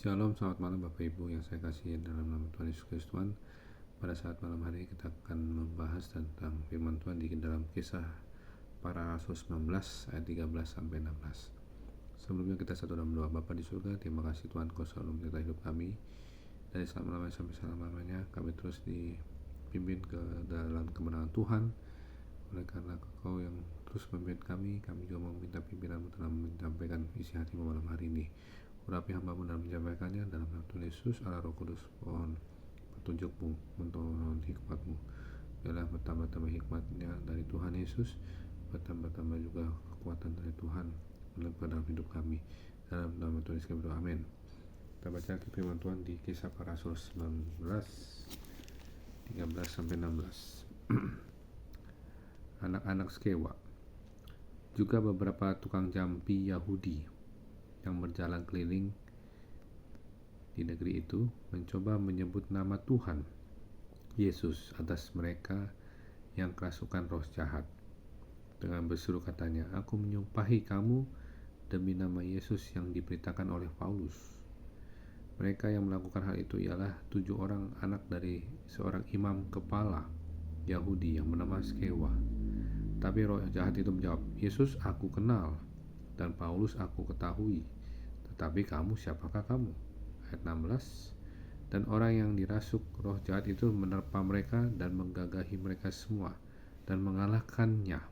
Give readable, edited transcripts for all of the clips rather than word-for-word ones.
Shalom, selamat malam Bapak Ibu yang saya kasihi dalam nama Tuhan Yesus Kristus. Tuhan, pada saat malam hari kita akan membahas tentang firman Tuhan di dalam Kisah Para Rasul 19 ayat 13 sampai 16. Sebelumnya kita satu dalam doa. Bapa di surga, terima kasih Tuhan, Kau selalu menyertai hidup kami. Dari selama-lamanya sampai selama-lamanya kami terus dipimpin ke dalam kemenangan Tuhan. Oleh karena Kau yang terus memimpin kami juga meminta pimpinan-Mu dalam menyampaikan isi hati-Mu malam hari ini. Urapi hamba-Mu dalam menyampaikannya, dalam nama Tuhan Yesus, Allah Roh Kudus, mohon petunjuk-Mu, mohon hikmat-Mu. Biarlah bertambah-tambah hikmatnya dari Tuhan Yesus, bertambah-tambah juga kekuatan dari Tuhan dalam hidup kami. Dalam nama Tuhan Yesus kami berdoa, amin. Kita baca firman Tuhan di Kisah Para Rasul 19 13 sampai 16. Anak-anak Skewa. Juga beberapa tukang jampi Yahudi yang berjalan keliling di negeri itu mencoba menyebut nama Tuhan Yesus atas mereka yang kerasukan roh jahat. Dengan berseru katanya, "Aku menyumpahi kamu demi nama Yesus yang diberitakan oleh Paulus." Mereka yang melakukan hal itu ialah 7 orang anak dari seorang imam kepala Yahudi yang bernama Skewa. Tapi roh jahat itu menjawab, "Yesus aku kenal, dan Paulus aku ketahui, tetapi kamu siapakah kamu?" Ayat 16. Dan orang yang dirasuk roh jahat itu menerpa mereka dan menggagahi mereka semua dan mengalahkannya,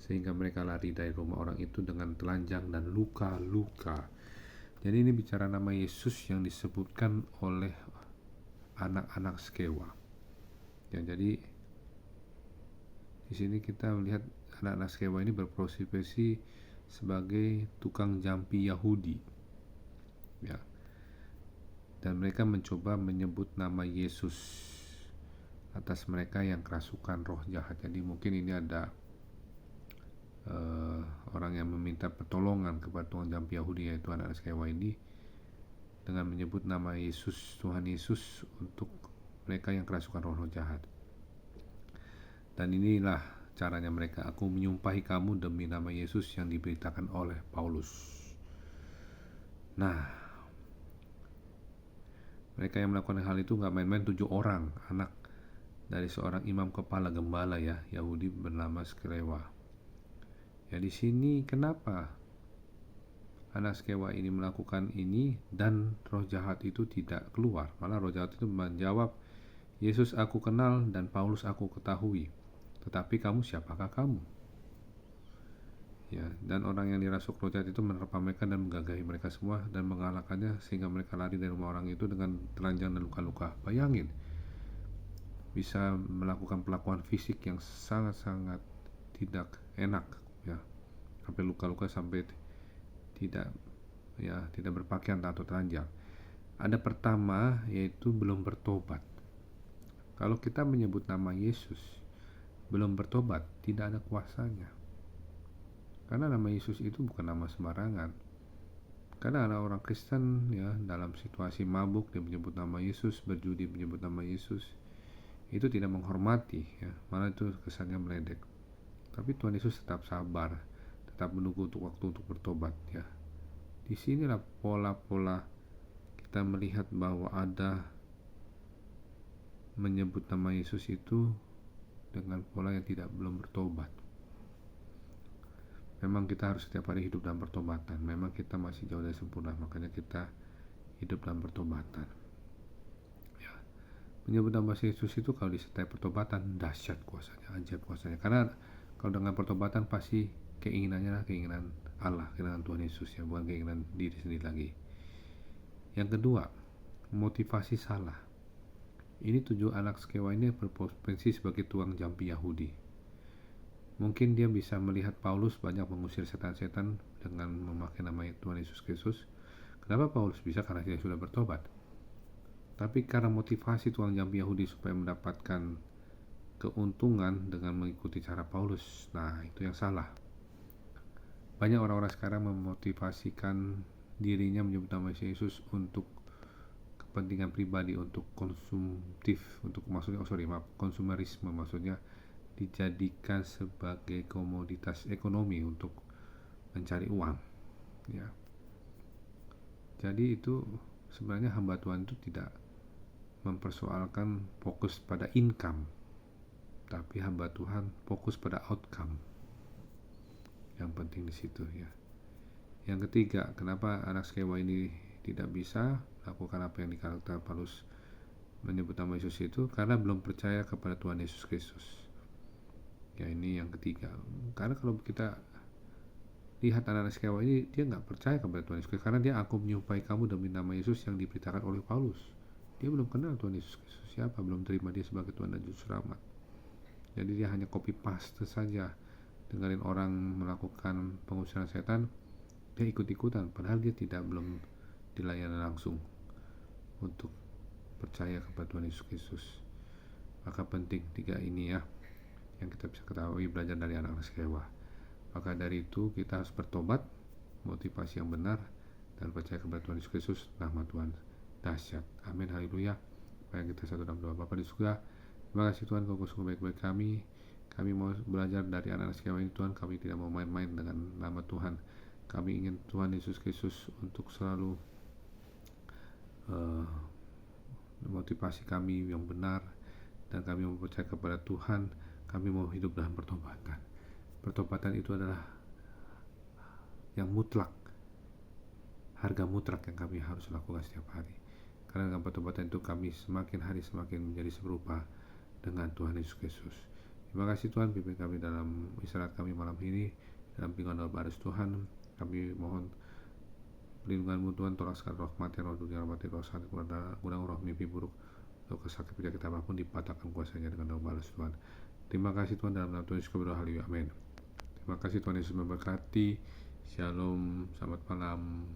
sehingga mereka lari dari rumah orang itu dengan telanjang dan luka-luka. Jadi ini bicara nama Yesus yang disebutkan oleh anak-anak Skewa. Ya, jadi di sini kita melihat anak-anak Skewa ini berprofesi sebagai tukang jampi Yahudi, ya, dan mereka mencoba menyebut nama Yesus atas mereka yang kerasukan roh jahat. Jadi mungkin ini ada orang yang meminta pertolongan kepada tukang jampi Yahudi, yaitu anak-anak Skewa ini, dengan menyebut nama Yesus, Tuhan Yesus, untuk mereka yang kerasukan roh jahat. Dan inilah caranya mereka, "Aku menyumpahi kamu demi nama Yesus yang diberitakan oleh Paulus." Nah, mereka yang melakukan hal itu gak main-main, 7 orang anak dari seorang imam kepala gembala ya Yahudi bernama Skewa. Ya, di sini kenapa anak Skewa ini melakukan ini dan roh jahat itu tidak keluar? Malah roh jahat itu menjawab, "Yesus aku kenal dan Paulus aku ketahui, tetapi kamu siapakah kamu?" Ya, dan orang yang dirasuk roh jahat itu menerpa mereka dan menggagahi mereka semua dan mengalahkannya, sehingga mereka lari dari rumah orang itu dengan telanjang dan luka-luka. Bayangin, bisa melakukan perlakuan fisik yang sangat-sangat tidak enak, ya, sampai luka-luka, sampai tidak berpakaian atau telanjang. Ada pertama, yaitu belum bertobat. Kalau kita menyebut nama Yesus belum bertobat, tidak ada kuasanya. Karena nama Yesus itu bukan nama sembarangan. Karena ada orang Kristen ya dalam situasi mabuk dia menyebut nama Yesus, berjudi menyebut nama Yesus. Itu tidak menghormati ya, malah itu kesannya meledek. Tapi Tuhan Yesus tetap sabar, tetap menunggu waktu untuk bertobat ya. Disinilah pola-pola kita melihat bahwa ada menyebut nama Yesus itu dengan pola yang belum bertobat. Memang kita harus setiap hari hidup dalam pertobatan. Memang kita masih jauh dari sempurna, makanya kita hidup dalam pertobatan. Ya, menyebut nama Yesus itu kalau disertai pertobatan, dahsyat kuasanya, ajaib kuasanya. Karena kalau dengan pertobatan pasti keinginannya keinginan Allah, keinginan Tuhan Yesus ya, bukan keinginan diri sendiri lagi. Yang kedua, motivasi salah. Ini 7 anak Skewa ini berpotensi sebagai tukang jampi Yahudi. Mungkin dia bisa melihat Paulus banyak mengusir setan-setan dengan memakai nama Tuhan Yesus Kristus. Kenapa Paulus bisa? Karena dia sudah bertobat. Tapi karena motivasi tukang jampi Yahudi supaya mendapatkan keuntungan dengan mengikuti cara Paulus, nah itu yang salah. Banyak orang-orang sekarang memotivasikan dirinya menyebut nama Yesus untuk kepentingan pribadi, untuk konsumtif, untuk konsumerisme, maksudnya dijadikan sebagai komoditas ekonomi untuk mencari uang ya. Jadi itu sebenarnya hamba Tuhan itu tidak mempersoalkan fokus pada income, tapi hamba Tuhan fokus pada outcome. Yang penting di situ ya. Yang ketiga, kenapa anak Skewa ini tidak bisa lakukan apa yang dikatakan Paulus menyebut nama Yesus itu? Karena belum percaya kepada Tuhan Yesus Kristus. Ya, ini yang ketiga. Karena kalau kita lihat anak-anak Skewa ini, dia nggak percaya kepada Tuhan Yesus Kristus, karena dia aku menyumpahi kamu demi nama Yesus yang diberitakan oleh Paulus. Dia belum kenal Tuhan Yesus Kristus siapa, belum terima dia sebagai Tuhan dan Juru Selamat. Jadi dia hanya copy paste saja, dengerin orang melakukan pengusiran setan, dia ikut-ikutan, padahal dia belum dilayani langsung untuk percaya kepada Tuhan Yesus Kristus. Maka penting tiga ini ya, yang kita bisa ketahui belajar dari anak-anak Skewa. Maka dari itu kita harus bertobat, motivasi yang benar, dan percaya kepada Tuhan Yesus Kristus. Nama Tuhan dahsyat. Amin, haleluya. Mari kita satu dalam doa. Bapa di surga, terima kasih Tuhan, Kau sungguh baik-baik kami. Kami mau belajar dari anak-anak Skewa ini Tuhan. Kami tidak mau main-main dengan nama Tuhan. Kami ingin Tuhan Yesus Kristus untuk selalu motivasi kami yang benar, dan kami mau percaya kepada Tuhan. Kami mau hidup dalam pertobatan. Pertobatan itu adalah yang mutlak, harga mutlak yang kami harus lakukan setiap hari. Karena dengan pertobatan itu kami semakin hari semakin menjadi serupa dengan Tuhan Yesus Kristus. Terima kasih Tuhan, pimpin kami dalam istirahat kami malam ini, dalam pinggan doa baris Tuhan. Kami mohon perlindungan-Mu Tuhan, tolak segala roh kematian, roh dunia, roh mati, roh sakit, gudang roh mimpi buruk, roh sakit penyakit apapun dipatahkan kuasanya dengan doa balas Tuhan. Terima kasih Tuhan, dalam nama Tuhan Yesus kami berdoa, haleluya, amin. Terima kasih Tuhan Yesus memberkati. Shalom, selamat malam.